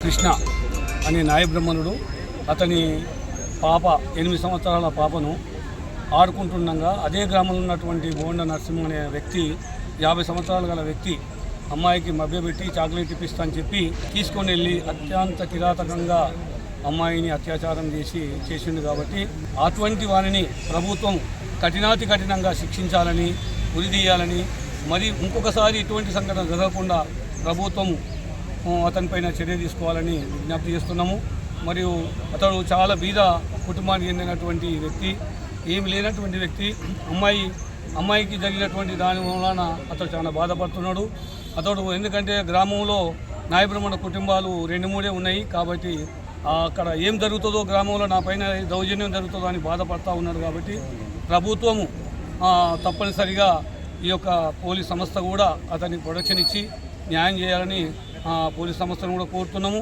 కృష్ణ అనే నాయబ్రహ్మణుడు అతని పాప 8 సంవత్సరాల పాపను ఆడుకుంటుండగా అదే గ్రామంలో ఉన్నటువంటి బోండ నరసింహ అనే వ్యక్తి 50 సంవత్సరాలు గల వ్యక్తి అమ్మాయికి మభ్యపెట్టి చాక్లెట్ ఇప్పిస్తా అని చెప్పి తీసుకొని వెళ్ళి అత్యంత కిరాతకంగా అమ్మాయిని అత్యాచారం చేసిండు. కాబట్టి అటువంటి వారిని ప్రభుత్వం కఠినాతి కఠినంగా శిక్షించాలని ఉరిదీయాలని మరి ఇంకొకసారి ఇటువంటి సంఘటన జరగకుండా ప్రభుత్వం అతనిపైన చర్య తీసుకోవాలని విజ్ఞప్తి చేస్తున్నాము. మరియు అతడు చాలా బీద కుటుంబానికి చెందినటువంటి వ్యక్తి, ఏమి లేనటువంటి వ్యక్తి. అమ్మాయికి జరిగినటువంటి దాని వలన అతడు చాలా బాధపడుతున్నాడు. అతడు ఎందుకంటే గ్రామంలో నాయబ్రహ్మణ కుటుంబాలు 2-3 ఉన్నాయి కాబట్టి అక్కడ ఏం జరుగుతుందో గ్రామంలో నా పైన దౌర్జన్యం జరుగుతుందో అని బాధపడుతూ ఉన్నాడు. కాబట్టి ప్రభుత్వము తప్పనిసరిగా ఈ యొక్క పోలీస్ సంస్థ కూడా అతనికి ప్రొటెక్షన్ ఇచ్చి న్యాయం చేయాలని పోలీస్ సంస్థను కూడా కోరుతున్నాము.